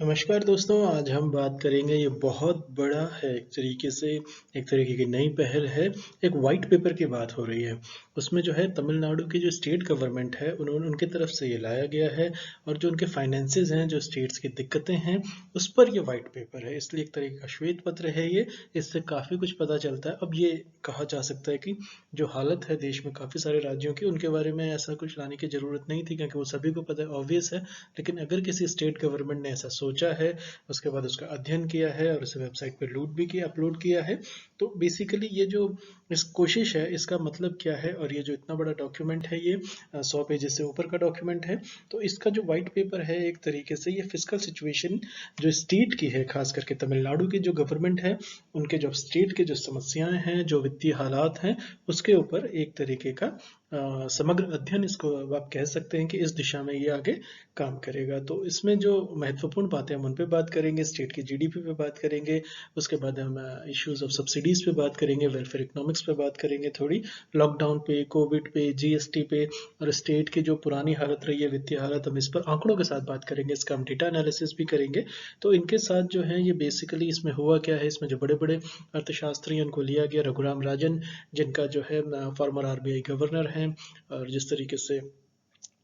नमस्कार दोस्तों, आज हम बात करेंगे। ये बहुत बड़ा है एक तरीके से, एक तरीके की नई पहल है। एक वाइट पेपर की बात हो रही है। उसमें जो है तमिलनाडु की जो स्टेट गवर्नमेंट है उन्होंने उनकी तरफ से ये लाया गया है। और जो उनके फाइनेंसेस हैं, जो स्टेट्स की दिक्कतें हैं, उस पर ये वाइट पेपर है। इसलिए एक तरीके का श्वेत पत्र है ये। इससे काफ़ी कुछ पता चलता है। अब ये कहा जा सकता है कि जो हालत है देश में काफ़ी सारे राज्यों की, उनके बारे में ऐसा कुछ लाने की ज़रूरत नहीं थी, क्योंकि वो सभी को पता है, ऑब्वियस है। लेकिन अगर किसी स्टेट गवर्नमेंट ने ऐसा सोचा है, उसके बाद उसका अध्ययन किया है और उसे वेबसाइट पर लोड भी किया, अपलोड किया है, तो बेसिकली ये जो इस कोशिश है, इसका मतलब क्या है। और ये जो इतना बड़ा डॉक्यूमेंट है, ये 100 पेजेस से ऊपर का डॉक्यूमेंट है। तो इसका जो वाइट पेपर है, एक तरीके से ये फिजिकल सिचुएशन जो स्टेट की है, खास करके तमिलनाडु की जो गवर्नमेंट है, उनके जो स्टेट के जो समस्याएं हैं, जो वित्तीय हालात हैं, उसके ऊपर एक तरीके का समग्र अध्ययन, इसको आप कह सकते हैं कि इस दिशा में ये आगे काम करेगा। तो इसमें जो महत्वपूर्ण बातें हम उन पे बात करेंगे, स्टेट की जीडीपी पे बात करेंगे, उसके बाद हम इश्यूज ऑफ सब्सिडीज पे बात करेंगे, वेलफेयर इकोनॉमिक्स पे बात करेंगे, थोड़ी लॉकडाउन पे, कोविड पे, जीएसटी पे, और स्टेट की जो पुरानी हालत रही है, वित्तीय हालत, हम इस पर आंकड़ों के साथ बात करेंगे। इसका हम डेटा एनालिसिस भी करेंगे। तो इनके साथ जो है, ये बेसिकली इसमें हुआ क्या है, इसमें जो बड़े बड़े अर्थशास्त्री हैं उनको लिया गया। रघुराम राजन, जिनका जो है फॉर्मर आरबीआई गवर्नर हैं, और जिस तरीके से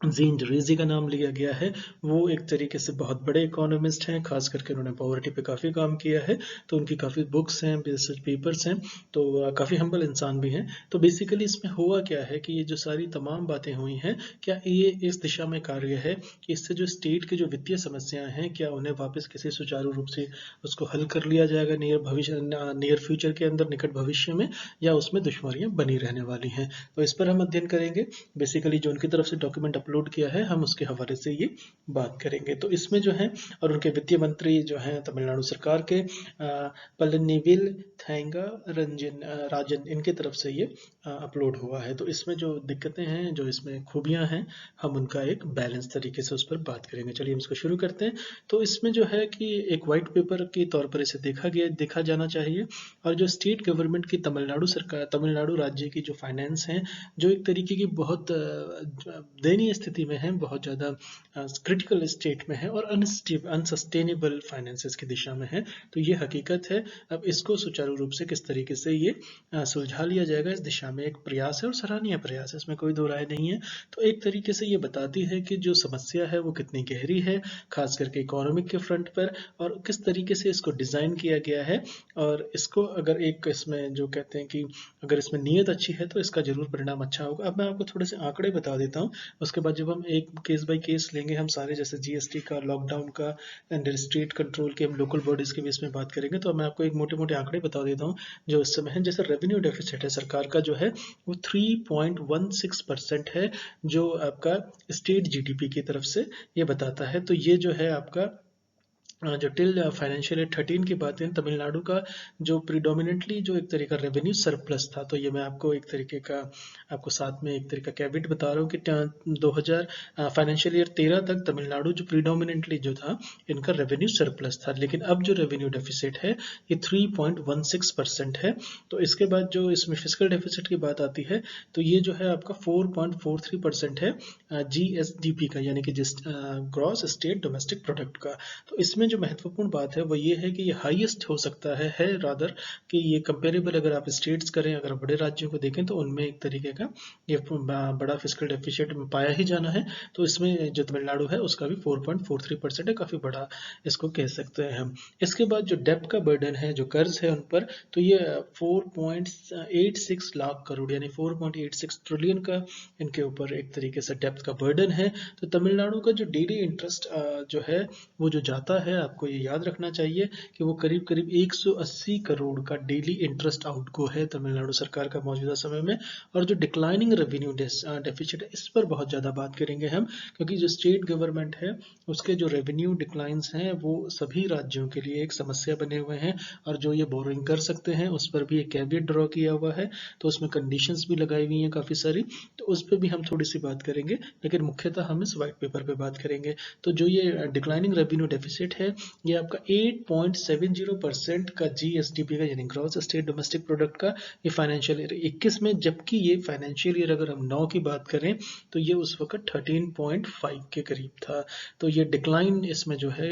जीन रेजी का नाम लिया गया है, वो एक तरीके से बहुत बड़े इकोनॉमिस्ट हैं। खास करके उन्होंने पॉवर्टी पे काफ़ी काम किया है। तो उनकी काफ़ी बुक्स हैं, रिसर्च पेपर्स हैं। तो काफ़ी हम्बल इंसान भी हैं। तो बेसिकली इसमें हुआ क्या है कि ये जो सारी तमाम बातें हुई हैं, क्या ये इस दिशा में कार्य है कि इससे जो स्टेट की जो वित्तीय समस्याएं हैं, क्या उन्हें वापस किसी सुचारू रूप से उसको हल कर लिया जाएगा नियर फ्यूचर के अंदर, निकट भविष्य में, या उसमें दुश्वारियां बनी रहने वाली हैं। तो इस पर हम अध्ययन करेंगे। बेसिकली जो उनकी तरफ से डॉक्यूमेंट अपलोड किया है, हम उसके हवाले से ये बात करेंगे। तो इसमें जो है, और उनके वित्तीय मंत्री जो हैं तमिलनाडु सरकार के, पलनीविल थैंगा राजन, इनके तरफ से ये अपलोड हुआ है। तो इसमें जो दिक्कतें हैं, जो इसमें खूबियां हैं, हम उनका एक बैलेंस तरीके से उस पर बात करेंगे। चलिए हम इसको शुरू करते हैं। तो इसमें जो है कि एक वाइट पेपर के तौर पर इसे देखा जाना चाहिए। और जो स्टेट गवर्नमेंट की तमिलनाडु सरकार, तमिलनाडु राज्य की जो फाइनेंस हैं, जो एक तरीके की बहुत दयनीय स्थिति में है, बहुत ज़्यादा क्रिटिकल स्टेट में है, और अनसस्टेनेबल फाइनेंसेस की दिशा में है। तो ये हकीकत है। अब इसको सुचारू रूप से किस तरीके से ये सुलझा लिया जाएगा, इस दिशा में एक प्रयास है, और सराहनीय प्रयास है, इसमें कोई दो राय नहीं है। तो एक तरीके से ये बताती है कि जो समस्या है वो कितनी गहरी है, खास करके इकोनॉमिक के फ्रंट पर, और किस तरीके से इसको डिज़ाइन किया गया है। और इसको अगर एक इसमें जो कहते हैं कि अगर इसमें नीयत अच्छी है, तो इसका जरूर परिणाम अच्छा होगा। अब मैं आपको थोड़े से आंकड़े बता देता हूँ। उसके बाद जब हम एक केस बाय केस लेंगे, हम सारे, जैसे जीएसटी का, लॉकडाउन का, एंड स्टेट कंट्रोल के, हम लोकल बॉडीज के बेस में बात करेंगे। तो मैं आपको एक मोटे मोटे आंकड़े बता देता हूँ जो इस समय है। जैसे रेवेन्यू डेफिसिट है सरकार का, जो है वो 3.16% है, जो आपका स्टेट जीडीपी की तरफ से ये बताता है। तो ये जो है आपका जो टिल फाइनेंशियल ईयर 13 की बात है, तमिलनाडु का जो प्रीडोमिनेंटली जो एक तरीका रेवेन्यू सरप्लस था। तो ये मैं आपको एक तरीके का, आपको साथ में एक तरीका कैविट बता रहा हूँ कि 2000 फाइनेंशियल ईयर 13 तक तमिलनाडु जो प्रीडोमिनेंटली जो था, इनका रेवेन्यू सरप्लस था। लेकिन अब जो रेवेन्यू डेफिसिट है, ये 3.16% है। तो इसके बाद जो इसमें फिजिकल डेफिसिट की बात आती है, तो ये जो है आपका 4.43% है जीएसडीपी का, यानी कि जिस ग्रॉस स्टेट डोमेस्टिक प्रोडक्ट का। तो इसमें जो महत्वपूर्ण बात है वो ये है कि ये हाईएस्ट हो सकता है रादर, कि ये कंपेरेबल, अगर आप स्टेट्स करें, अगर बड़े राज्यों को देखें, तो उनमें एक तरीके का ये बड़ा फिजिकल डेफिसिट पाया ही जाना है। तो इसमें जो तमिलनाडु है उसका भी 4.43% है, काफ़ी बड़ा इसको कह सकते हैं हम। इसके बाद जो डेप्ट का बर्डन है, जो कर्ज है उन पर, तो ये 4.86 लाख करोड़, यानी 4.86 ट्रिलियन का इनके ऊपर एक तरीके से डेप्थ का बर्डन है। तो तमिलनाडु का जो डेली इंटरेस्ट जो है वो जो जाता है, आपको ये याद रखना चाहिए कि वो करीब करीब 180 करोड़ का डेली इंटरेस्ट आउटगो है तमिलनाडु सरकार का मौजूदा समय में। और जो डिक्लाइनिंग रेवेन्यू डेफिसिट है, इस पर बहुत ज़्यादा बात करेंगे हम, क्योंकि जो स्टेट गवर्नमेंट है, उसके जो रेवेन्यू डिक्लाइंस हैं, वो सभी राज्यों के लिए एक समस्या बने हुए हैं। और जो ये बोरिंग कर सकते हैं, उस पर भी एक कैविएट ड्रॉ किया हुआ है। तो उसमें कंडीशंस भी लगाई हुई हैं काफ़ी सारी। तो उस पर भी हम थोड़ी सी बात करेंगे, लेकिन मुख्यतः हम इस वाइट पेपर पे बात करेंगे। तो जो ये डिक्लाइनिंग रेवेन्यू डेफिसिट है, है ये आपका 8.70% का GSDP का, यानी ग्रॉस स्टेट डोमेस्टिक प्रोडक्ट का, ये फाइनेंशियल ईयर 21 में, जबकि ये फाइनेंशियल ईयर अगर हम 9 की बात करें तो ये उस वक्त 13.5 के करीब था। तो ये डिक्लाइन इसमें जो है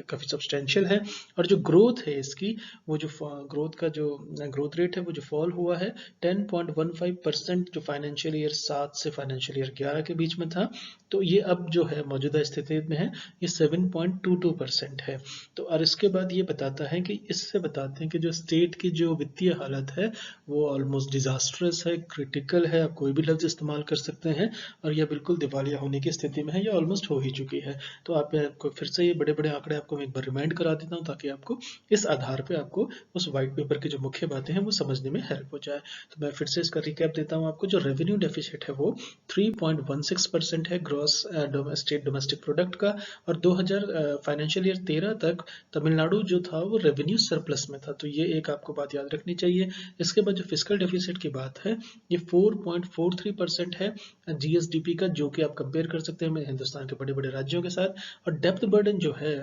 काफ़ी सब्सटेंशियल है। और जो ग्रोथ है इसकी, वो जो ग्रोथ का जो ग्रोथ रेट है वो जो फॉल हुआ है 10.15% जो फाइनेंशियल ईयर 7 से फाइनेंशियल ईयर 11 के बीच में था, तो ये अब जो है मौजूदा स्थिति में है ये 7.22% है। तो और इसके बाद ये बताता है कि इससे बताते हैं कि जो स्टेट की जो वित्तीय हालत है वो ऑलमोस्ट डिजास्ट्रस है, क्रिटिकल है, आप कोई भी लफ्ज इस्तेमाल कर सकते हैं, और यह बिल्कुल दिवालिया होने की स्थिति में है, या ऑलमोस्ट हो ही चुकी है। तो आपको फिर से ये बड़े बड़े आंकड़े आपको मैं एक बार रिमाइंड करा देता हूँ, ताकि आपको इस आधार पे आपको उस व्हाइट पेपर की जो मुख्य बातें हैं वो समझने में हेल्प हो जाए। तो मैं फिर से इसका रिकैप देता हूँ आपको। जो रेवेन्यू डेफिसिट है वो 3.16% है ग्रॉस स्टेट डोमेस्टिक प्रोडक्ट का, और 2000 फाइनेंशियल ईयर 13 तक तमिलनाडु जो था वो रेवेन्यू सरप्लस में था। तो ये एक आपको बात याद रखनी चाहिए। इसके बाद जो फिस्कल डेफिसिट की बात है ये 4.43% है GSDP का, जो कि आप कंपेयर कर सकते हैं हिंदुस्तान के बड़े बड़े राज्यों के साथ। और डेप्थ बर्डन जो है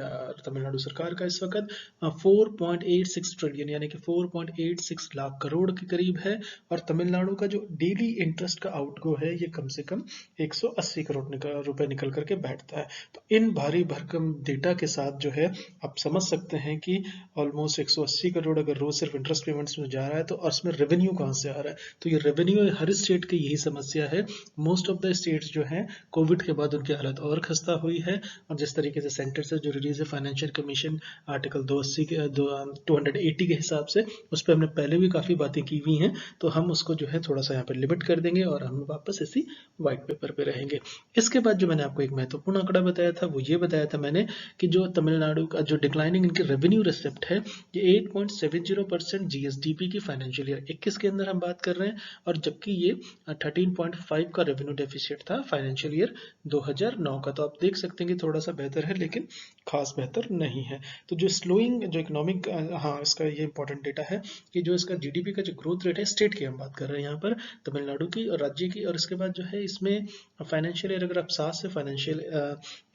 तमिलनाडु सरकार का इस वक्त 4.86 ट्रिलियन, यानी कि 4.86 लाख करोड़ के करीब है। और तमिलनाडु का जो डेली इंटरेस्ट का आउटगो है ये कम से कम 180 करोड़ रुपए निकल करके बैठता है। तो इन भारी भरकम डेटा के साथ जो है आप समझ सकते हैं कि ऑलमोस्ट 180 करोड़ अगर रोज सिर्फ इंटरेस्ट पेमेंट्स में जा रहा है, तो उसमें रेवेन्यू कहाँ से आ रहा है? तो ये रेवेन्यू हर स्टेट की यही समस्या है। मोस्ट ऑफ द स्टेट्स जो हैं कोविड के बाद उनकी हालत और खस्ता हुई है, और जिस तरीके से सेंटर से जो रिलीज है फाइनेंशियल कमीशन आर्टिकल 280 के 280 के हिसाब से, उस पर हमने पहले भी काफ़ी बातें की हुई हैं, तो हम उसको जो है थोड़ा सा यहाँ पर लिमिट कर देंगे और हम वापस इसी व्हाइट पेपर पे रहेंगे। इसके बाद जो मैंने आपको एक महत्वपूर्ण आंकड़ा बताया था वो ये बताया था मैंने कि जो तमिलनाडु का जो डिक्लाइनिंग इनकी रेवेन्यू रिसिप्ट है ये 8.70% GSDP की फाइनेंशियल ईयर 21 के अंदर हम बात कर रहे हैं, और जबकि ये 13.5 का रेवेन्यू डेफिसिट था फाइनेंशियल ईयर 2009 का। तो आप देख सकते हैं कि थोड़ा सा बेहतर है, लेकिन खास बेहतर नहीं है। तो जो स्लोइंग जो इकोनॉमिक, हाँ इसका ये इंपॉर्टेंट डेटा है कि जो इसका GDP का जो ग्रोथ रेट है, स्टेट की हम बात कर रहे हैं यहाँ पर, तमिलनाडु की और राज्य की। और इसके बाद जो है इसमें फाइनेंशियल ईयर अगर आप 7 से फाइनेंशियल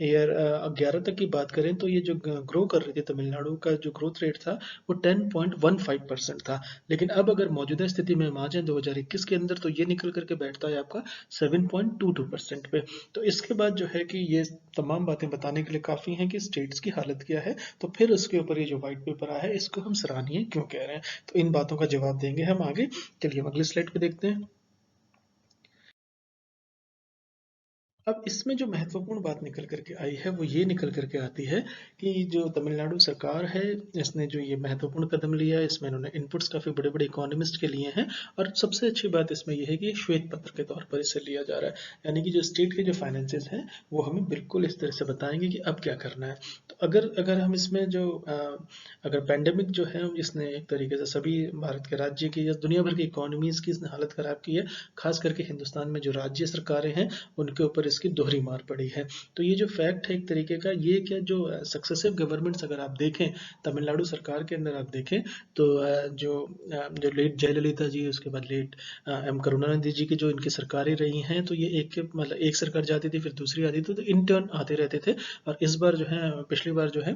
ईयर 11 तक की बात करें, तो ये जो ग्रो कर रही थी तमिलनाडु का जो ग्रोथ रेट था वो 10.15% था। लेकिन अब अगर मौजूदा स्थिति में हम आ जाए 2021 के अंदर, तो ये निकल करके बैठता है आपका 7.22% पे। तो इसके बाद जो है कि ये तमाम बातें बताने के लिए काफ़ी हैं कि स्टेट्स की हालत क्या है, तो फिर उसके ऊपर ये जो व्हाइट पेपर आया है इसको हम सराहनीय क्यों कह रहे हैं, तो इन बातों का जवाब देंगे हम आगे। चलिए हम अगले स्लाइड पे देखते हैं। अब इसमें जो महत्वपूर्ण बात निकल करके आई है वो ये निकल करके आती है कि जो तमिलनाडु सरकार है इसने जो ये महत्वपूर्ण कदम लिया है, इसमें इन्होंने इनपुट्स काफ़ी बड़े बड़े इकोनॉमिस्ट के लिए हैं, और सबसे अच्छी बात इसमें यह है कि श्वेत पत्र के तौर पर इसे लिया जा रहा है, यानी कि जो स्टेट के जो फाइनेंसेस हैं वो हमें बिल्कुल इस तरह से बताएंगे कि अब क्या करना है। तो अगर अगर हम इसमें जो अगर पैंडेमिक जो है इसने एक तरीके से सभी भारत के राज्य की या दुनिया भर की इकोनॉमीज की इसने हालत ख़राब की है, खास करके हिंदुस्तान में जो राज्य सरकारें हैं उनके ऊपर इसकी दोहरी मार पड़ी है। तो ये जो फैक्ट है एक तरीके का, ये क्या जो सक्सेसिव गवर्नमेंट्स अगर आप देखें तमिलनाडु सरकार के अंदर आप देखें, तो जो लेट जयललिता जी, उसके बाद लेट एम करुणानिधि जी की जो इनकी सरकारें रही हैं, तो ये एक मतलब एक सरकार जाती थी फिर दूसरी आती थी, तो इन टर्न आते रहते थे। और इस बार जो है पिछली बार जो है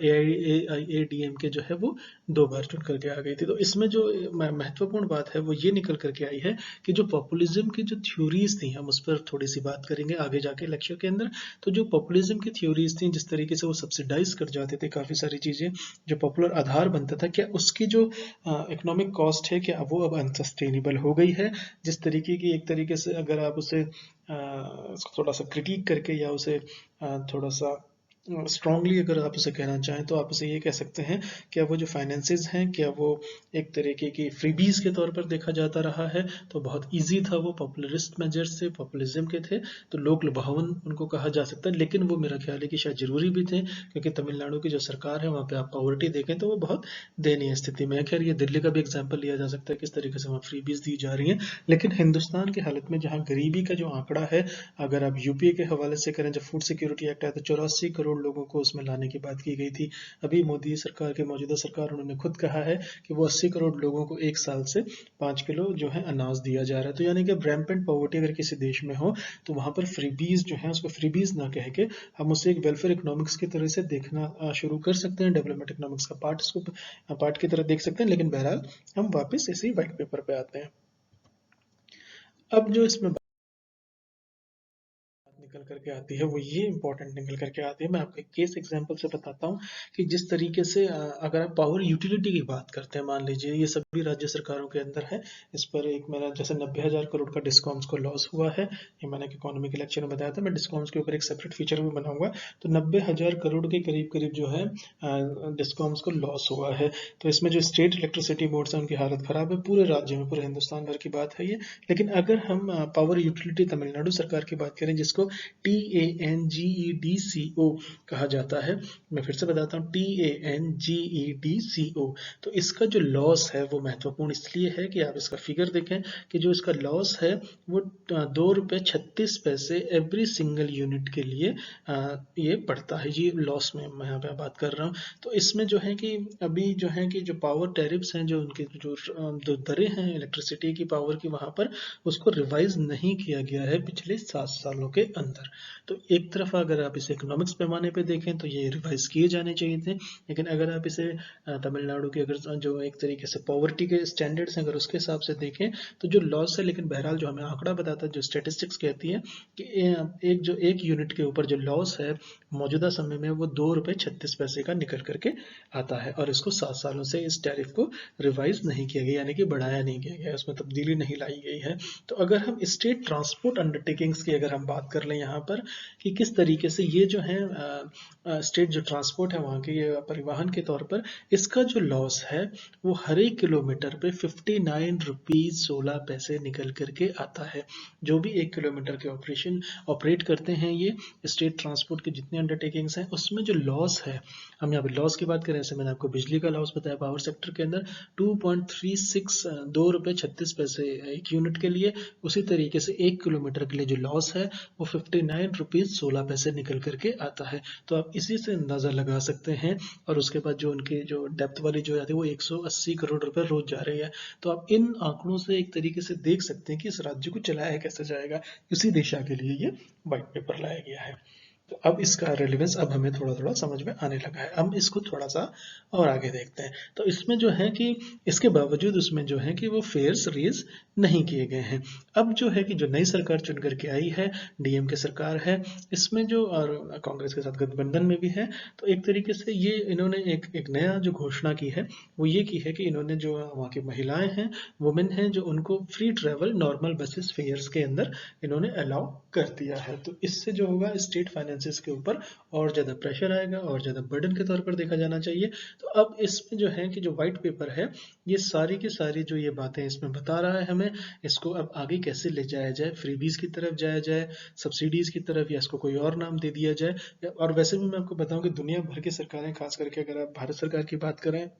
AIADMK जो है वो 2 बार चुन करके आ गई थी। तो इसमें जो महत्वपूर्ण बात है वो ये निकल करके आई है कि जो पॉपुलिज्म की जो थ्योरीज थी, हम उस पर थोड़ी सी बात करेंगे आगे जाके लेक्चर के अंदर। तो जो पॉपुलिज्म की थ्योरीज थी, जिस तरीके से वो सब्सिडाइज कर जाते थे काफ़ी सारी चीज़ें, जो पॉपुलर आधार बनता था, क्या उसकी जो इकोनॉमिक कॉस्ट है क्या वो अब अनसस्टेनेबल हो गई है? जिस तरीके की एक तरीके से अगर आप उसे थोड़ा सा क्रिटिक करके या उसे थोड़ा सा स्ट्रांगली अगर आप उसे कहना चाहें, तो आप उसे ये कह सकते हैं क्या वो जो फाइनेंसेस हैं क्या वो एक तरीके की फ्रीबीज के तौर पर देखा जाता रहा है? तो बहुत इजी था, वो पॉपुलरिस्ट मेजर्स थे, पॉपुलिज्म के थे, तो लोक लुभावन उनको कहा जा सकता है। लेकिन वो मेरा ख्याल है कि शायद जरूरी भी थे, क्योंकि तमिलनाडु की जो सरकार है वहाँ पे आप पॉवर्टी देखें तो वो बहुत दयनीय स्थिति में है। खैर ये दिल्ली का भी एग्जाम्पल लिया जा सकता है किस तरीके से वहाँ फ्रीबीज दी जा रही हैं, लेकिन हिंदुस्तान की हालत में जहाँ गरीबी का जो आंकड़ा है, अगर आप यूपीए के हवाले से करें, जब फूड सिक्योरिटी एक्ट आया तो 84 करोड़ करोड़ लोगों को उसमें लाने की बात की गई थी। अभी मोदी सरकार के मौजूदा सरकार उन्होंने खुद कहा है कि वो 80 करोड़ लोगों को एक साल से 5 किलो जो है अनाज दिया जा रहा है। तो यानी कि रैम्पेंट पॉवर्टी अगर किसी देश में हो तो वहाँ पर फ्रीबीज जो है उसको फ्रीबीज ना कह के हम उसे एक वेलफेयर इकोनॉमिक्स की तरह से देखना शुरू कर सकते हैं, डेवलपमेंट इकोनॉमिक्स का पार्ट इसको पार्ट की तरह देख सकते हैं। लेकिन बहरहाल हम वापस इसी व्हाइट पेपर पे आते हैं। अब जो इसमें निकल करके आती है वो ये इंपॉर्टेंट निकल करके आती है। मैं आपको एक केस एग्जांपल से बताता हूँ कि जिस तरीके से अगर आप पावर यूटिलिटी की बात करते हैं, मान लीजिए ये सभी राज्य सरकारों के अंदर है। इस पर एक मेरा जैसे 90,000 करोड़ का डिस्कॉम्स को लॉस हुआ है, ये मैंने इकोनॉमी के लेक्चर में बताया था। मैं डिस्कॉम्स के ऊपर एक सेपरेट फीचर भी बनाऊंगा। तो 90,000 करोड़ के करीब करीब जो है डिस्कॉम्स को लॉस हुआ है। तो इसमें जो स्टेट इलेक्ट्रिसिटी बोर्ड्स हैं उनकी हालत खराब है, पूरे राज्य में, पूरे हिंदुस्तान भर की बात है ये। लेकिन अगर हम पावर यूटिलिटी तमिलनाडु सरकार की बात करें, जिसको TANGEDCO कहा जाता है, मैं फिर से बताता हूँ TANGEDCO। तो इसका जो लॉस है वो महत्वपूर्ण इसलिए है कि आप इसका फिगर देखें कि जो इसका लॉस है वो ₹2.36 एवरी सिंगल यूनिट के लिए ये पड़ता है। ये लॉस में मैं यहाँ पे बात कर रहा हूँ। तो इसमें जो है कि अभी जो है कि जो पावर टैरिफ्स हैं, जो उनके जो दरें हैं इलेक्ट्रिसिटी की, पावर की, वहाँ पर उसको रिवाइज नहीं किया गया है पिछले 7 सालों के अंदर। तो एक तरफ अगर आप इसे इकोनॉमिक्स पैमाने पे देखें तो ये रिवाइज किए जाने चाहिए थे। लेकिन अगर आप इसे तमिलनाडु की अगर जो एक तरीके से पॉवर्टी के स्टैंडर्ड्स हैं अगर उसके हिसाब से देखें तो जो लॉस है, लेकिन बहरहाल जो हमें आंकड़ा बताता है, जो स्टेटिस्टिक्स कहती है कि एक यूनिट के ऊपर जो लॉस है मौजूदा समय में वो ₹2.36 का निकल करके आता है। और इसको 7 सालों से इस टैरिफ को रिवाइज नहीं किया गया, यानी कि बढ़ाया नहीं किया गया, उसमें तब्दीली नहीं लाई गई है। तो अगर हम स्टेट ट्रांसपोर्ट अंडरटेकिंग्स की अगर हम बात कर लें यहाँ पर कि किस तरीके से ये जो है स्टेट जो ट्रांसपोर्ट है वहाँ के परिवहन के तौर पर इसका जो लॉस है वो हर एक किलोमीटर पे 59 रुपीज 16 पैसे निकल करके आता है। जो भी 1 किलोमीटर के ऑपरेट करते हैं ये स्टेट ट्रांसपोर्ट के जितने अंडरटेकिंग्स हैं, उसमें जो लॉस है, हम यहाँ पे लॉस की बात करें, जैसे मैंने आपको बिजली का लॉस बताया पावर सेक्टर के अंदर 2.36 ₹2.36 एक यूनिट के लिए, उसी तरीके से 1 किलोमीटर के लिए जो लॉस है वो 59 रुपीज 16 पैसे निकल करके आता है। तो आप इसी से अंदाजा लगा सकते हैं। और उसके बाद जो उनकी जो डेप्थ वाली जो जाती है वो 180 करोड़ रुपए रोज जा रही है। तो आप इन आंकड़ों से एक तरीके से देख सकते हैं कि इस राज्य को चलाया कैसे जाएगा। इसी दिशा के लिए ये व्हाइट पेपर लाया गया है। तो अब इसका रेलेवेंस अब हमें थोड़ा थोड़ा समझ में आने लगा है। हम इसको थोड़ा सा और आगे देखते हैं। तो इसमें जो है कि इसके बावजूद उसमें जो है कि वो फेयर्स रेज नहीं किए गए हैं। अब जो है कि जो नई सरकार चुन करके आई है, डीएमके सरकार है, इसमें जो और कांग्रेस के साथ गठबंधन में भी है, तो एक तरीके से ये इन्होंने एक नया जो घोषणा की है वो ये की है कि इन्होंने जो वहाँ की महिलाएं हैं, वुमेन हैं, जो उनको free travel normal buses fares के अंदर इन्होंने अलाउ कर दिया है। तो इससे जो होगा स्टेट फाइनेंसेस के ऊपर और ज़्यादा प्रेशर आएगा और ज़्यादा बर्डन के तौर पर देखा जाना चाहिए। तो अब इसमें जो है कि जो व्हाइट पेपर है ये सारी की सारी जो ये बातें इसमें बता रहा है हमें, इसको अब आगे कैसे ले जाया जाए, फ्रीबीज की तरफ जाया जाए, सब्सिडीज की तरफ, या इसको कोई और नाम दे दिया जाए। और वैसे भी मैं आपको बताऊं कि दुनिया भर की सरकारें, खास करके अगर आप भारत सरकार की बात करें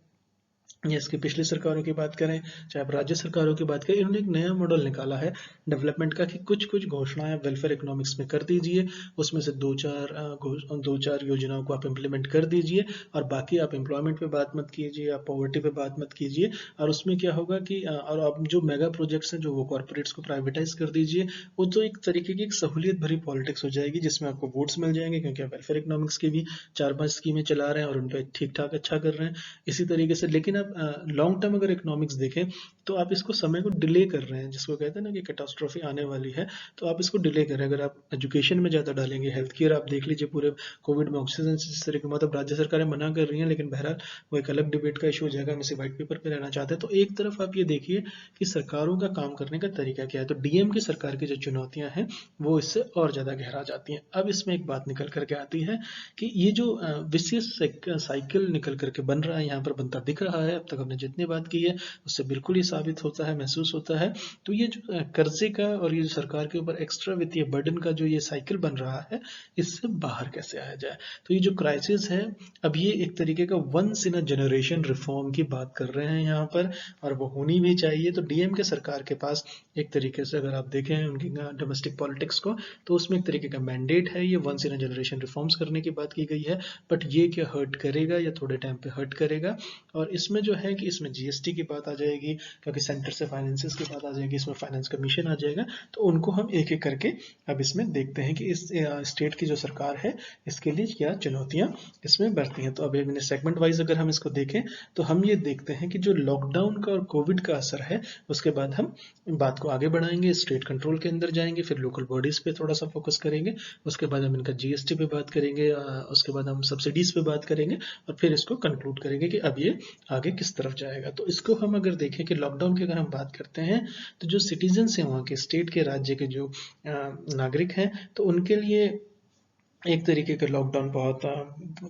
या इसकी पिछली सरकारों की बात करें, चाहे आप राज्य सरकारों की बात करें, इन्होंने एक नया मॉडल निकाला है डेवलपमेंट का कि कुछ कुछ घोषणाएं वेलफेयर इकोनॉमिक्स में कर दीजिए, उसमें से दो चार योजनाओं को आप इम्प्लीमेंट कर दीजिए और बाकी आप एम्प्लॉयमेंट पे बात मत कीजिए, आप पॉवर्टी पे बात मत कीजिए। और उसमें क्या होगा कि और अब जो मेगा प्रोजेक्ट्स हैं जो वो कॉर्पोरेट्स को प्राइवेटाइज कर दीजिए। वो तो एक तरीके की एक सहूलियत भरी पॉलिटिक्स हो जाएगी जिसमें आपको वोट्स मिल जाएंगे, क्योंकि आप वेलफेयर इकोनॉमिक्स की भी 4-5 स्कीमें चला रहे हैं और उन पर ठीक ठाक अच्छा कर रहे हैं इसी तरीके से। लेकिन आप लॉन्ग टर्म अगर इकोनॉमिक्स देखें तो आप इसको समय को डिले कर रहे हैं, जिसको कहते हैं ना कि कैटास्ट्रॉफी आने वाली है, तो आप इसको डिले कर रहे हैं। अगर आप एजुकेशन में ज़्यादा डालेंगे, हेल्थ केयर आप देख लीजिए, पूरे कोविड में ऑक्सीजन जिस तरह की, मतलब राज्य सरकारें मना कर रही हैं, लेकिन बहरहाल वो एक अलग डिबेट का इशू हो जाएगा, हम इसे व्हाइट पेपर पे रहना चाहते हैं। तो एक तरफ आप ये देखिए कि सरकारों का काम करने का तरीका क्या है। तो डीएम की सरकार की जो चुनौतियां हैं वो इससे और ज़्यादा गहरा जाती हैं। अब इसमें एक बात निकल करके आती है कि ये जो विशियस साइकिल निकल करके बन रहा है, यहाँ पर बनता दिख रहा है। अब तक हमने जितनी बात की है उससे बिल्कुल ही साबित होता है, महसूस होता है। तो ये जो कर्जे का और ये जो सरकार के ऊपर एक्स्ट्रा वित्तीय बर्डन का जो ये साइकिल बन रहा है, इससे बाहर कैसे आया जाए। तो ये जो क्राइसिस है, अब ये एक तरीके का once in a generation reform की बात कर रहे हैं यहाँ पर, और वो होनी भी चाहिए। तो डीएमके सरकार के पास एक तरीके से अगर आप देखें उनकी डोमेस्टिक पॉलिटिक्स को, तो उसमें एक तरीके का मैंडेट है, ये once in a generation reforms करने की बात की गई है। बट ये क्या हर्ट करेगा या थोड़े टाइम पे हर्ट करेगा। और इसमें जो है कि इसमें जीएसटी की बात आ जाएगी, क्योंकि सेंटर से फाइनेंसेस की बात आ जाएगी, इसमें फाइनेंस कमीशन आ जाएगा। तो उनको हम एक एक करके अब इसमें देखते हैं कि इस स्टेट की जो सरकार है इसके लिए क्या चुनौतियां इसमें बढ़ती हैं। तो अब मैंने सेगमेंट वाइज अगर हम इसको देखें, तो हम ये देखते हैं कि जो लॉकडाउन का और कोविड का असर है, उसके बाद हम बात को आगे बढ़ाएंगे, स्टेट कंट्रोल के अंदर जाएंगे, फिर लोकल बॉडीज पे थोड़ा सा फोकस करेंगे, उसके बाद हम इनका जीएसटी पे बात करेंगे, उसके बाद हम सब्सिडीज पे बात करेंगे, और फिर इसको कंक्लूड करेंगे कि अब ये आगे किस तरफ जाएगा। तो इसको हम अगर देखें कि लॉकडाउन की अगर हम बात करते हैं, तो जो सिटीजन्स हैं वहाँ के, स्टेट के, राज्य के जो नागरिक हैं, तो उनके लिए एक तरीके का लॉकडाउन बहुत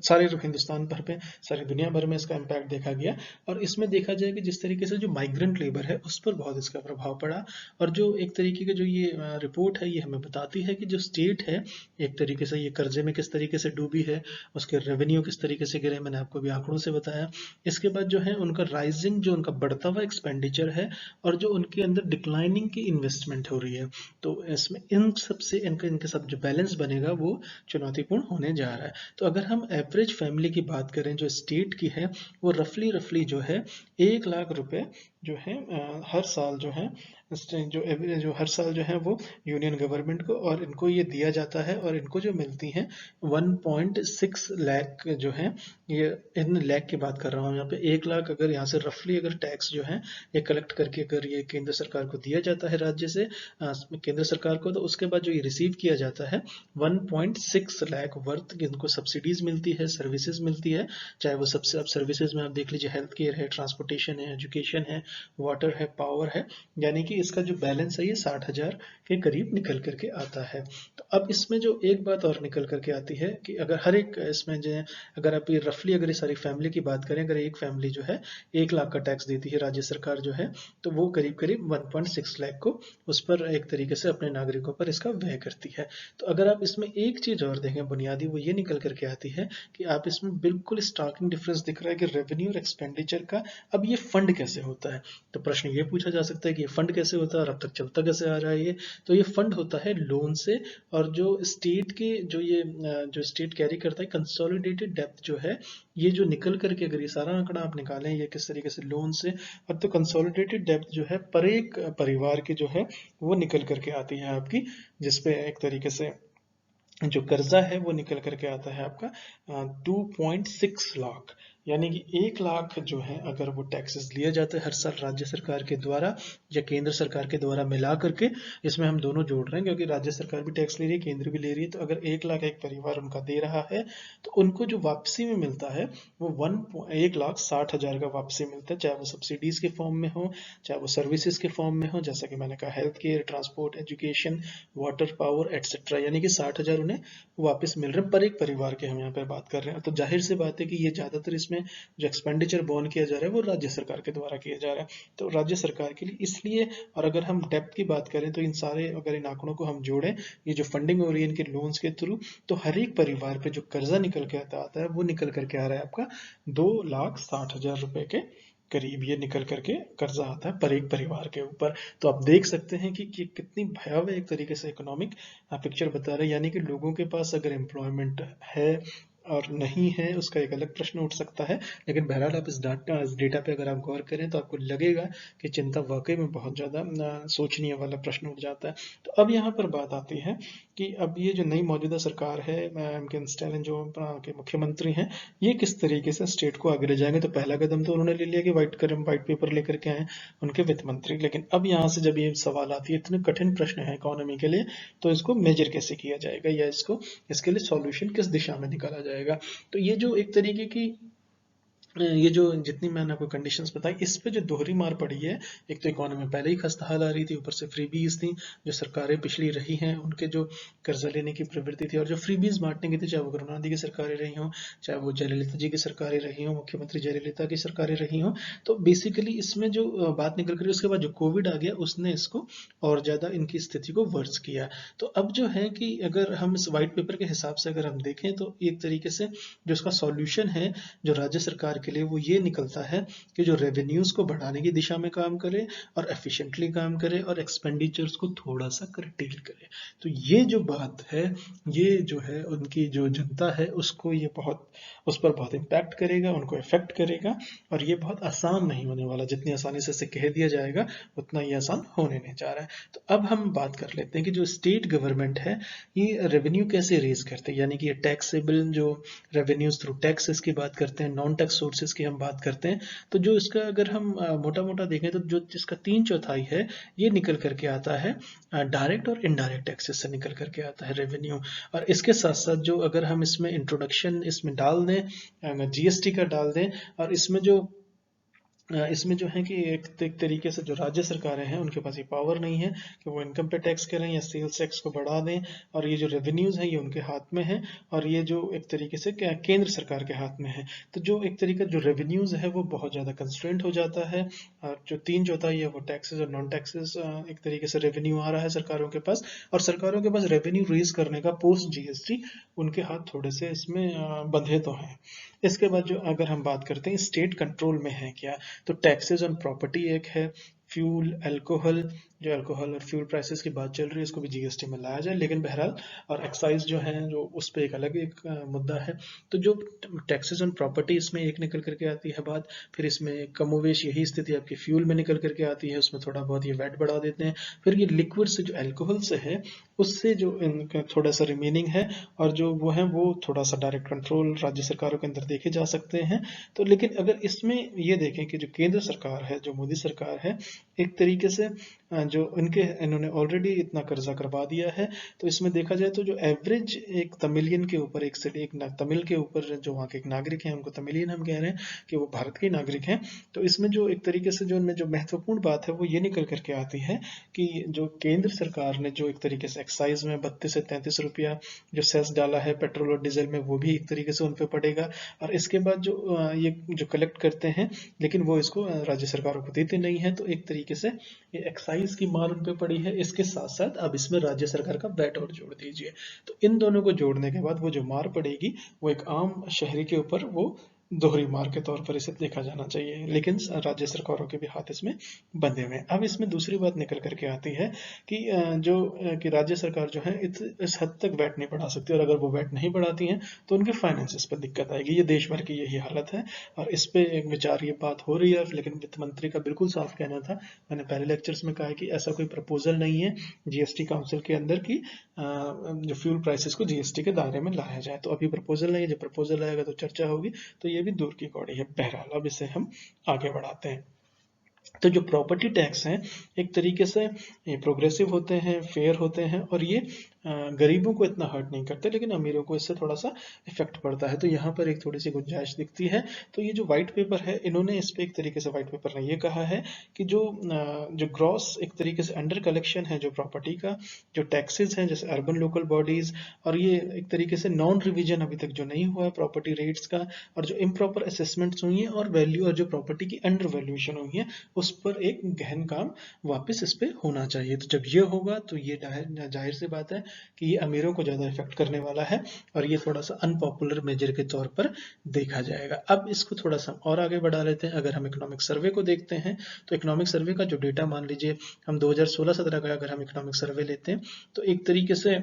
सारे हिंदुस्तान भर में, सारी दुनिया भर में इसका इम्पैक्ट देखा गया। और इसमें देखा जाए कि जिस तरीके से जो माइग्रेंट लेबर है उस पर बहुत इसका प्रभाव पड़ा। और जो एक तरीके का जो ये रिपोर्ट है, ये हमें बताती है कि जो स्टेट है एक तरीके से ये कर्जे में किस तरीके से डूबी है, उसके रेवेन्यू किस तरीके से गिरे, मैंने आपको भी आंकड़ों से बताया। इसके बाद जो है उनका राइजिंग, जो उनका बढ़ता हुआ एक्सपेंडिचर है, और जो उनके अंदर डिक्लाइनिंग की इन्वेस्टमेंट हो रही है। तो इसमें इन सब से इनके सब जो बैलेंस बनेगा वो चुनौतीपूर्ण होने जा रहा है। तो अगर हम एवरेज फैमिली की बात करें जो स्टेट की है, वो रफली जो है 1 लाख रुपए जो है हर साल जो है, जो हर साल जो है वो यूनियन गवर्नमेंट को, और इनको ये दिया जाता है, और इनको जो मिलती हैं 1.6 लाख जो है, ये इन लाख की बात कर रहा हूँ यहाँ पे। 1 लाख अगर यहाँ से रफली अगर टैक्स जो है ये कलेक्ट करके अगर ये केंद्र सरकार को दिया जाता है, राज्य से केंद्र सरकार को, तो उसके बाद जो ये रिसीव किया जाता है 1.6 लाख वर्थ इनको सब्सिडीज मिलती है, सर्विसेज मिलती है। चाहे वो सबसे, अब सर्विसेज में आप देख लीजिए, हेल्थ केयर है, ट्रांसपोर्टेशन है, एजुकेशन है, वाटर है, पावर है। यानी कि इसका जो बैलेंस है ये 60,000 के करीब निकल करके आता है। तो अब इसमें जो एक बात और निकल करके आती है कि अगर हर एक इसमें जो है, अगर आप ये रफली अगर ये सारी फैमिली की बात करें, अगर एक फैमिली जो है 1 लाख का टैक्स देती है राज्य सरकार जो है, तो वो करीब करीब 1.6 लाख को उस पर एक तरीके से अपने नागरिकों पर इसका व्यय करती है। तो अगर आप इसमें एक चीज और देखें बुनियादी, वो ये निकल करके आती है कि आप इसमें बिल्कुल स्टार्किंग डिफरेंस दिख रहा है कि रेवेन्यू और एक्सपेंडिचर का। अब ये फंड कैसे होता है, तो प्रश्न ये पूछा जा सकता है कि ये फंड कैसे होता है और अब तक चलता कैसे आ रहा है ये। तो ये फंड होता है लोन से, और जो स्टेट के जो ये जो स्टेट कैरी करता है कंसोलिडेटेड डेब्ट जो है, ये जो निकल करके अगर ये सारा आंकड़ा आप निकालें ये किस तरीके से लोन से, और तो कंसोलिडेटेड डेब्ट जो है पर एक परिवार की जो है वो निकल करके आती है आपकी, जिसपे एक तरीके से जो कर्जा है वो निकल करके आता है आपका 2.6 लाख। यानी कि 1 लाख जो है अगर वो टैक्सेस लिया जाता है हर साल राज्य सरकार के द्वारा या केंद्र सरकार के द्वारा मिला करके, इसमें हम दोनों जोड़ रहे हैं क्योंकि राज्य सरकार भी टैक्स ले रही है, केंद्र भी ले रही है। तो अगर 1 लाख एक परिवार उनका दे रहा है, तो उनको जो वापसी में मिलता है वो 1,60,000 का वापसी मिलता है, चाहे वो सब्सिडीज के फॉर्म में हो, चाहे वो सर्विसेज के फॉर्म में हो, जैसा कि मैंने कहा health care, transport, education, water, power etcetera. यानी कि 60,000 उन्हें वापस मिल रहे हैं पर एक परिवार के, हम यहाँ पे बात कर रहे हैं। तो जाहिर सी बात है कि ये ज्यादातर इसमें जो एक्सपेंडिचर बॉर्न किया जा रहा है वो राज्य सरकार के द्वारा किया जा रहा है। तो राज्य सरकार के लिए इसलिए, और अगर हम डेप्थ की बात करें तो इन सारे अगर इन आंकड़ों को हम जोड़ें, ये जो फंडिंग हो रही है इनके लोन्स के थ्रू, तो हर एक परिवार पे जो कर्जा निकल के आता है वो निकल करके आ रहा है आपका 2,60,000 रुपए के करीब, ये निकल करके कर्जा आता है पर एक परिवार के ऊपर। तो आप देख सकते हैं कि कितनी भयावह एक तरीके से इकोनॉमिक पिक्चर बता रहे हैं। यानी कि लोगों के पास अगर एम्प्लॉयमेंट है और नहीं है उसका एक अलग प्रश्न उठ सकता है, लेकिन बहरहाल आप इस डेटा पे अगर आप गौर करें तो आपको लगेगा कि चिंता वाकई में बहुत ज़्यादा सोचनीय वाला प्रश्न उठ जाता है। तो अब यहाँ पर बात आती है कि अब ये जो नई मौजूदा सरकार है, एम के स्टैलिन जो के मुख्यमंत्री हैं, ये किस तरीके से स्टेट को आगे ले जाएंगे। तो पहला कदम तो उन्होंने ले लिया कि व्हाइट पेपर लेकर के आए उनके वित्त मंत्री, लेकिन अब यहाँ से जब ये सवाल आती है, इतने कठिन प्रश्न है इकोनॉमी के लिए, तो इसको मेजर कैसे किया जाएगा या इसको इसके लिए सॉल्यूशन किस दिशा में निकाला जाएगा। तो ये जो एक तरीके की ये जो जितनी मैंने आपको कंडीशंस बताई, इस पे जो दोहरी मार पड़ी है, एक तो इकोनॉमी पहले ही खस्ता हाल आ रही थी, ऊपर से फ्रीबीज थी, जो सरकारें पिछली रही हैं उनके जो कर्जा लेने की प्रवृत्ति थी और जो फ्रीबीज बांटने की थी, चाहे वो करुणानिधि की सरकारें रही हों, चाहे वो जयललिता जी की सरकारें रही हों, मुख्यमंत्री जयललिता की सरकारें रही हों, तो बेसिकली इसमें जो बात निकल कर उसके बाद जो कोविड आ गया उसने इसको और ज़्यादा इनकी स्थिति को वर्स किया। तो अब जो है कि अगर हम इस वाइट पेपर के हिसाब से अगर हम देखें तो एक तरीके से जो इसका सॉल्यूशन है जो राज्य सरकार के लिए, वो ये निकलता है कि जो रेवेन्यूज को बढ़ाने की दिशा में काम करे और एफिशिएंटली काम करे और एक्सपेंडिचर्स को थोड़ा सा करटेल करे। तो ये जो बात है, ये जो है उनकी जो जनता है उसको ये बहुत, उस पर बहुत इम्पैक्ट करेगा, उनको इफेक्ट करेगा और ये बहुत आसान नहीं होने वाला। जितनी आसानी से इसे कह दिया जाएगा उतना ही आसान होने नहीं जा रहा है। तो अब हम बात कर लेते हैं कि जो स्टेट गवर्नमेंट है ये रेवेन्यू कैसे रेज करते हैं, यानी कि ये टैक्सेबल जो रेवेन्यूज थ्रू टैक्सेस की बात करते हैं, नॉन टैक्स सोर्सेज की हम बात करते हैं। तो जो इसका अगर हम मोटा मोटा देखें तो जो इसका 3/4 है ये निकल करके आता है डायरेक्ट और इनडायरेक्ट टैक्सेस से निकल करके आता है रेवेन्यू। और इसके साथ साथ जो अगर हम इसमें इंट्रोडक्शन इसमें डाल दें, जीएसटी का डाल दें, और इसमें जो है कि एक तरीके से जो राज्य सरकारें हैं उनके पास ये पावर नहीं है कि वो इनकम पे टैक्स करें या सेल्स टैक्स को बढ़ा दें, और ये जो रेवेन्यूज हैं ये उनके हाथ में है, और ये जो एक तरीके से क्या केंद्र सरकार के हाथ में है। तो जो एक तरीका जो रेवेन्यूज है वो बहुत ज़्यादा कंस्ट्रेंट हो जाता है, और जो 3/4 है वो टैक्सेस और नॉन टैक्सेस एक तरीके से रेवेन्यू आ रहा है सरकारों के पास, और सरकारों के पास रेवेन्यू रेज करने का पोस्ट जीएसटी उनके हाथ थोड़े से इसमें बंधे तो हैं। इसके बाद जो अगर हम बात करते हैं स्टेट कंट्रोल में है क्या, तो टैक्सेस ऑन प्रॉपर्टी एक है, फ्यूल अल्कोहल, जो अल्कोहल और फ्यूल प्राइसेस की बात चल रही है इसको भी जीएसटी में लाया जाए, लेकिन बहरहाल, और एक्साइज जो है जो उस पर एक अलग एक मुद्दा है। तो जो टैक्सेस ऑन प्रॉपर्टी इसमें एक निकल करके आती है बात, फिर इसमें कमोवेश यही स्थिति आपकी फ्यूल में निकल करके आती है, उसमें थोड़ा बहुत ये वैट बढ़ा देते हैं। फिर ये लिक्विड से जो अल्कोहल से है उससे जो इनका थोड़ा सा रिमेनिंग है, और जो वो है वो थोड़ा सा डायरेक्ट कंट्रोल राज्य सरकारों के अंदर देखे जा सकते हैं। तो लेकिन अगर इसमें ये देखें कि जो केंद्र सरकार है, जो मोदी सरकार है, एक तरीके से जो इन्होंने ऑलरेडी इतना कर्जा करवा दिया है, तो इसमें देखा जाए तो जो एवरेज एक तमिलियन के ऊपर, एक तमिल के ऊपर जो वहाँ के एक नागरिक हैं उनको तमिलियन हम कह रहे हैं कि वो भारत के नागरिक हैं। तो इसमें जो एक तरीके से जो इनमें जो महत्वपूर्ण बात है वो ये निकल करके आती है कि जो केंद्र सरकार ने जो एक तरीके से एक्साइज में 32 से 33 रुपया जो सेस डाला है पेट्रोल और डीजल में, वो भी एक तरीके से उन पे पड़ेगा। और इसके बाद जो ये जो कलेक्ट करते हैं लेकिन वो इसको राज्य सरकारों को देते नहीं है, तो एक तरीके से ये एक्साइज की मार उन पे पड़ी है। इसके साथ साथ अब इसमें राज्य सरकार का वैट और जोड़ दीजिए, तो इन दोनों को जोड़ने के बाद वो जो मार पड़ेगी वो एक आम शहरी के ऊपर वो दोहरी मार के तौर पर इसे देखा जाना चाहिए, लेकिन राज्य सरकारों के भी हाथ इसमें बंधे हुए हैं। अब इसमें दूसरी बात निकल करके आती है कि कि राज्य सरकार जो है इस हद तक वैट नहीं बढ़ा सकती, और अगर वो वैट नहीं बढ़ाती हैं तो उनके फाइनेंसिस पर दिक्कत आएगी। ये देश भर की यही हालत है, और इस पे एक विचार ये बात हो रही है, लेकिन वित्त मंत्री का बिल्कुल साफ कहना था, मैंने पहले लेक्चर्स में कहा है कि ऐसा कोई प्रपोजल नहीं है जीएसटी काउंसिल के अंदर की जो फ्यूल प्राइसेस को जीएसटी के दायरे में लाया जाए। तो अभी प्रपोजल नहीं है, जब प्रपोजल आएगा तो चर्चा होगी, तो ये भी दूर की कौड़ी है। बहरहाल अब इसे हम आगे बढ़ाते हैं। तो जो प्रॉपर्टी टैक्स हैं एक तरीके से ये प्रोग्रेसिव होते हैं, फेयर होते हैं, और ये गरीबों को इतना हर्ट नहीं करते, लेकिन अमीरों को इससे थोड़ा सा इफेक्ट पड़ता है। तो यहाँ पर एक थोड़ी सी गुंजाइश दिखती है। तो ये जो व्हाइट पेपर है, इन्होंने इस पे एक तरीके से व्हाइट पेपर ने ये कहा है कि जो ग्रॉस एक तरीके से अंडर कलेक्शन है जो प्रॉपर्टी का, जो टैक्सेस हैं जैसे अर्बन लोकल बॉडीज, और ये एक तरीके से नॉन रिविजन अभी तक जो नहीं हुआ है प्रॉपर्टी रेट्स का, और जो इम्प्रॉपर असेसमेंट्स हुई हैं और वैल्यू और जो प्रॉपर्टी की अंडर वैल्यूएशन हुई है उस पर एक गहन काम वापस इस पे होना चाहिए। तो जब ये होगा तो ये जाहिर सी बात है कि ये अमीरों को ज़्यादा इफेक्ट करने वाला है, और ये थोड़ा सा अनपॉपुलर मेजर के तौर पर देखा जाएगा। अब इसको थोड़ा सा और आगे बढ़ा लेते हैं। अगर हम इकोनॉमिक सर्वे को देखते हैं तो इकोनॉमिक सर्वे का जो डेटा, मान लीजिए हम 2016-17 का अगर हम इकोनॉमिक सर्वे लेते हैं तो एक तरीके से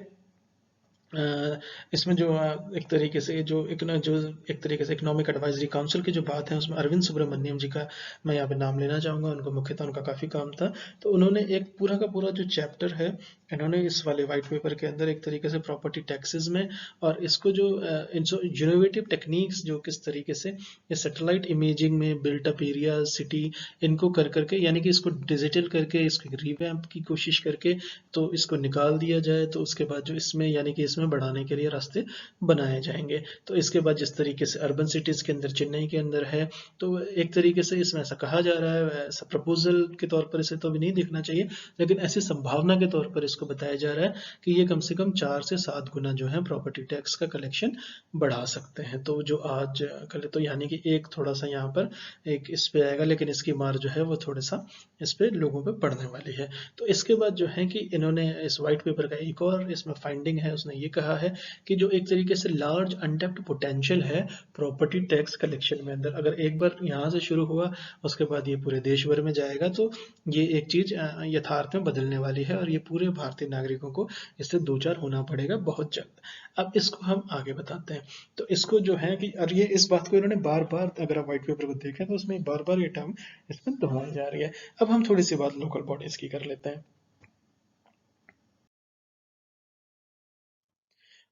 इसमें जो एक तरीके से जो एक तरीके से इकोनॉमिक एडवाइजरी काउंसिल की जो बात है उसमें अरविंद सुब्रमण्यम जी का मैं यहाँ पे नाम लेना चाहूँगा। उनको मुख्यतः उनका काफ़ी काम था, तो उन्होंने एक पूरा का पूरा जो चैप्टर है इन्होंने इस वाले वाइट पेपर के अंदर एक तरीके से प्रॉपर्टी टैक्सेस में, और इसको जो इनोवेटिव टेक्निक्स जो किस तरीके से ये सैटेलाइट इमेजिंग में बिल्ट अप एरिया सिटी इनको कर करके, यानी कि इसको डिजिटल करके इसको रिवैम्प की कोशिश करके तो इसको निकाल दिया जाए, तो उसके बाद जो इसमें यानी कि इसमें इसमें बढ़ाने के लिए रास्ते बनाए जाएंगे। तो इसके बाद जिस तरीके से अर्बन सिटीज़ के अंदर, चेन्नई के अंदर है, तो एक तरीके से इसमें ऐसा कहा जा रहा है, ऐसा प्रपोजल के तौर पर इसे तो अभी नहीं देखना चाहिए, लेकिन ऐसी संभावना के तौर पर इसको बताया जा रहा है कि ये कम से कम 4 से 7 गुना जो है प्रॉपर्टी टैक्स का कलेक्शन बढ़ा सकते हैं। तो जो आज कल, तो यानी कि एक थोड़ा सा यहाँ पर एक इस पे आएगा, लेकिन इसकी मार जो है वो थोड़ा सा इस पे लोगों पे पड़ने वाली है। तो इसके बाद जो है कि इन्होंने इस वाइट पेपर का एक और इसमें फाइंडिंग है, उसने ये कहा है कि जो एक तरीके से लार्ज अनटैप्ड पोटेंशियल है प्रॉपर्टी टैक्स कलेक्शन में अंदर, अगर एक बार यहाँ से शुरू हुआ उसके बाद ये पूरे देश भर में जाएगा, तो ये एक चीज यथार्थ में बदलने वाली है और ये पूरे भारतीय नागरिकों को इससे दो चार होना पड़ेगा बहुत जल्द। अब इसको हम आगे बताते हैं। तो इसको जो है कि, और ये इस बात को इन्होंने बार बार, अगर आप व्हाइट पेपर को देखें तो उसमें बार बार ये टर्म इसमें दोहराई जा रही है। अब हम थोड़ी सी बात लोकल बॉडीज की कर लेते हैं।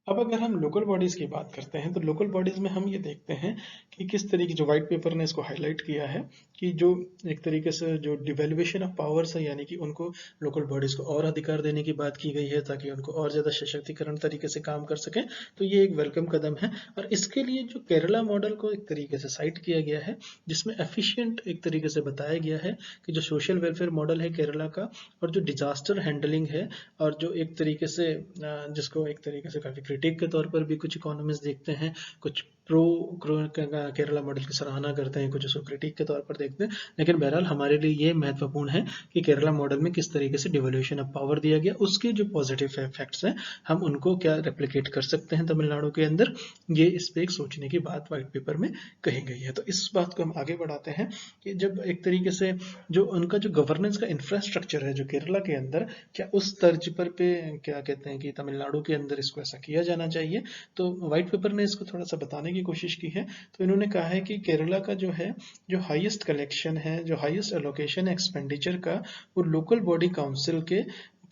अब अगर हम लोकल बॉडीज की बात करते हैं, तो लोकल बॉडीज में हम ये देखते हैं कि किस तरीके, जो व्हाइट पेपर ने इसको हाईलाइट किया है कि जो एक तरीके से जो डिवेल्युएशन ऑफ पावर्स है, यानी कि उनको लोकल बॉडीज को और अधिकार देने की बात की गई है ताकि उनको और ज्यादा सशक्तिकरण तरीके से काम कर सकें। तो ये एक वेलकम कदम है, और इसके लिए जो केरला मॉडल को एक तरीके से साइट किया गया है, जिसमें एफिशिएंट एक तरीके से बताया गया है कि जो सोशल वेलफेयर मॉडल है केरला का, और जो डिजास्टर हैंडलिंग है, और जो एक तरीके से जिसको एक तरीके से काफी क्रिटिक के तौर पर भी कुछ इकोनॉमिस्ट देखते हैं, कुछ प्रो केरला मॉडल की सराहना करते हैं, कुछ उसको क्रिटिक के तौर पर देखते हैं, लेकिन बहरहाल हमारे लिए ये महत्वपूर्ण है कि केरला मॉडल में किस तरीके से डिवोल्यूशन ऑफ पावर दिया गया, उसके जो पॉजिटिव इफेक्ट्स हैं हम उनको क्या रेप्लिकेट कर सकते हैं तमिलनाडु के अंदर, ये इस पे एक सोचने की बात व्हाइट पेपर में कही गई है। तो इस बात को हम आगे बढ़ाते हैं कि जब एक तरीके से जो उनका जो गवर्नेंस का इंफ्रास्ट्रक्चर है जो केरला के अंदर, क्या उस तर्ज पर पे क्या कहते हैं कि तमिलनाडु के अंदर इसको ऐसा किया जाना चाहिए। तो व्हाइट पेपर ने इसको थोड़ा सा बताने की कोशिश की है। तो इन्होंने कहा है कि केरला का जो है, जो हाईएस्ट कलेक्शन है, जो हाईएस्ट एलोकेशन है एक्सपेंडिचर का, वो लोकल बॉडी काउंसिल के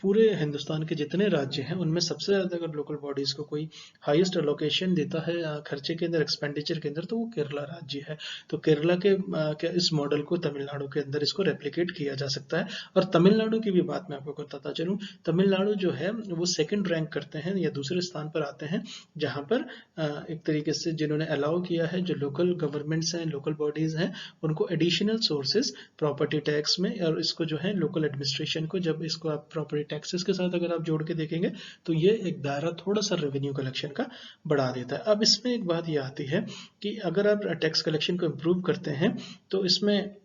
पूरे हिंदुस्तान के जितने राज्य हैं उनमें सबसे ज्यादा अगर लोकल बॉडीज को कोई हाईएस्ट एलोकेशन देता है खर्चे के अंदर, एक्सपेंडिचर के अंदर, तो वो केरला राज्य है। तो केरला के क्या इस मॉडल को तमिलनाडु के अंदर इसको रेप्लिकेट किया जा सकता है। और तमिलनाडु की भी बात मैं आपको बताता चलूं, तमिलनाडु जो है वो सेकंड रैंक करते हैं या दूसरे स्थान पर आते हैं, जहां पर एक तरीके से जिन्होंने अलाउ किया है, जो लोकल गवर्नमेंट्स हैं, लोकल बॉडीज हैं, उनको एडिशनल सोर्सेज प्रॉपर्टी टैक्स में, और इसको जो है लोकल एडमिनिस्ट्रेशन को, जब इसको आप प्रॉपर्टी टैक्सेस के साथ अगर आप जोड़ के देखेंगे, तो ये एक दायरा थोड़ा सा रेवेन्यू कलेक्शन का बढ़ा देता है। अब इसमें एक बात ये आती है कि अगर आप टैक्स कलेक्शन को इम्प्रूव करते हैं, तो इसमें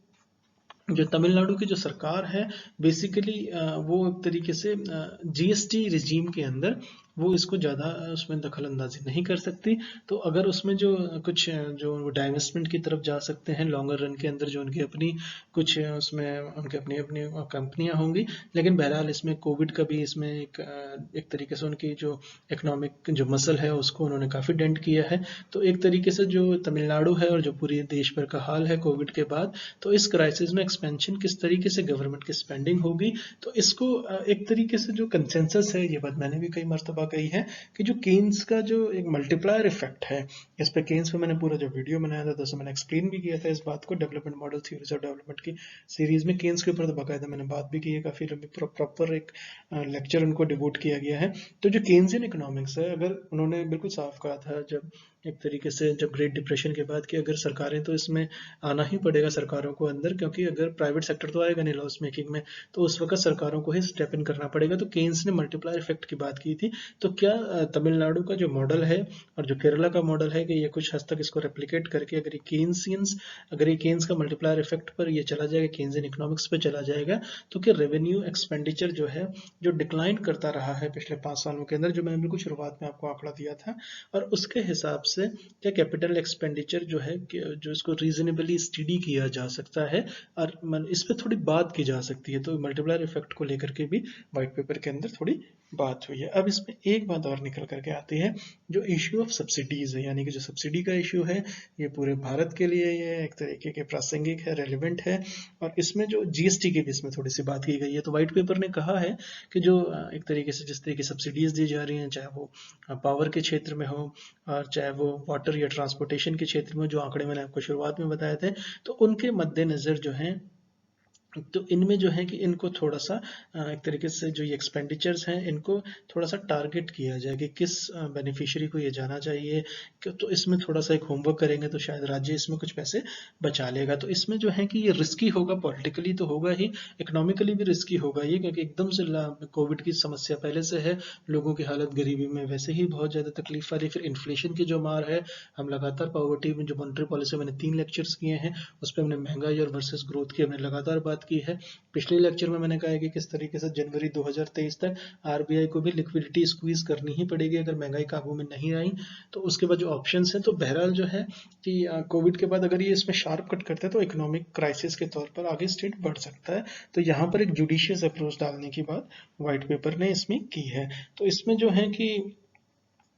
जो तमिलनाडु की जो सरकार है, बेसिकली वो एक तरीके से जीएसटी रिजीम के अंदर वो इसको ज़्यादा उसमें दखल अंदाजी नहीं कर सकती। तो अगर उसमें जो कुछ जो डाइवेस्टमेंट की तरफ जा सकते हैं लॉन्गर रन के अंदर, जो उनकी अपनी कुछ उसमें उनके अपनी अपनी कंपनियां होंगी, लेकिन बहरहाल इसमें कोविड का भी इसमें एक तरीके से उनकी जो इकोनॉमिक जो मसल है उसको उन्होंने काफ़ी डेंट किया है। तो एक तरीके से जो तमिलनाडु है और जो पूरे देश भर का हाल है कोविड के बाद, तो इस क्राइसिस में एक्सपेंशन किस तरीके से गवर्नमेंट की स्पेंडिंग होगी, तो इसको एक तरीके से जो कंसेंसस है, ये बात मैंने भी कई मरतबा कही है कि जो केन्स का जो एक मल्टीप्लायर इफेक्ट है, इस पे केन्स पे मैंने पूरा जो वीडियो बनाया था, तो मैंने एक्सप्लेन भी किया था इस बात को, development model theories of development की सीरीज में केन्स के ऊपर तो बाकायदा मैंने बात भी की है, काफी लंबी प्रॉपर एक लेक्चर उनको डिवोट किया गया है। तो जो केन्सियन इकोनॉमिक्स है, अगर उन्होंने बिल्कुल साफ कहा था जब एक तरीके से जब ग्रेट डिप्रेशन के बाद कि अगर सरकारें, तो इसमें आना ही पड़ेगा सरकारों को अंदर, क्योंकि अगर प्राइवेट सेक्टर तो आएगा नहीं लॉस मेकिंग में, तो उस वक्त सरकारों को ही स्टेप इन करना पड़ेगा। तो केन्स ने मल्टीप्लायर इफेक्ट की बात की थी। तो क्या तमिलनाडु का जो मॉडल है और जो केरला का मॉडल है, कि ये कुछ हद तक इसको रेप्लिकेट करके अगर ये केन्स का मल्टीप्लायर इफेक्ट पर ये चला जाएगा, केन्सियन इकोनॉमिक्स पे चला जाएगा, तो क्या रेवेन्यू एक्सपेंडिचर जो है, जो डिक्लाइन करता रहा है पिछले 5 सालों के अंदर, जो मैंने बिल्कुल शुरुआत में आपको आंकड़ा दिया था, और उसके हिसाब से क्या कैपिटल एक्सपेंडिचर जो है, जो इसको रीजनेबली स्टडी किया जा सकता है, और इस पर थोड़ी बात की जा सकती है। तो मल्टीप्लायर इफेक्ट को लेकर के भी व्हाइट पेपर के अंदर थोड़ी बात हुई है। अब इसमें एक बात और निकल करके आती है, जो इश्यू ऑफ सब्सिडीज है, यानी कि जो सब्सिडी का इश्यू है, ये पूरे भारत के लिए ये एक तरीके के प्रासंगिक है, रेलिवेंट है, और इसमें जो जीएसटी की भी इसमें थोड़ी सी बात की गई है। तो व्हाइट पेपर ने कहा है कि जो एक तरीके से जिस तरीके की सब्सिडीज दी जा रही हैं, चाहे वो पावर के क्षेत्र में हो और चाहे वो वाटर या ट्रांसपोर्टेशन के क्षेत्र में, जो आंकड़े मैंने आपको शुरुआत में बताए थे, तो उनके मद्देनजर जो है तो इनमें जो है कि इनको थोड़ा-सा एक तरीके से जो ये एक्सपेंडिचर्स हैं, इनको थोड़ा-सा टारगेट किया जाए कि किस बेनिफिशियरी को ये जाना चाहिए। तो इसमें थोड़ा-सा एक होमवर्क करेंगे तो शायद राज्य इसमें कुछ पैसे बचा लेगा। तो इसमें जो है कि ये रिस्की होगा, पॉलिटिकली तो होगा ही, इकोनॉमिकली भी रिस्की होगा ये, क्योंकि एकदम से कोविड की समस्या पहले से है, लोगों की हालत गरीबी में वैसे ही बहुत ज़्यादा तकलीफ आ रही है, फिर इन्फ्लेशन की जो मार है, हम लगातार पॉवर्टी में जो मॉनेटरी पॉलिसी मैंने 3 लेक्चर्स किए हैं, उस पे हमने महंगाई और वर्सेस ग्रोथ की हमने लगातार बात की है। पिछले लेक्चर में मैंने कहा है कि किस तरीके से जनवरी 2023 तक आरबीआई को भी लिक्विडिटी स्क्वीज करनी ही पड़ेगी अगर महंगाई काबू में नहीं आई। तो उसके बाद जो ऑप्शंस हैं, तो बहरहाल जो है कि कोविड के बाद अगर ये इसमें शार्प कट करते हैं तो इकोनॉमिक क्राइसिस के तौर पर आगे स्टेट बढ़ सकता है। तो यहाँ पर एक जुडिशियस अप्रोच डालने की बात व्हाइट पेपर ने इसमें की है। तो इसमें जो है कि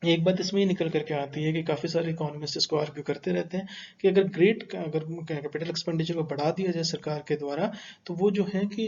एक बात इसमें ये निकल करके आती है कि काफ़ी सारे इकोनॉमिस्ट इसको आर्ग्यू करते रहते हैं कि अगर कैपिटल एक्सपेंडिचर को बढ़ा दिया जाए सरकार के द्वारा, तो वो जो है कि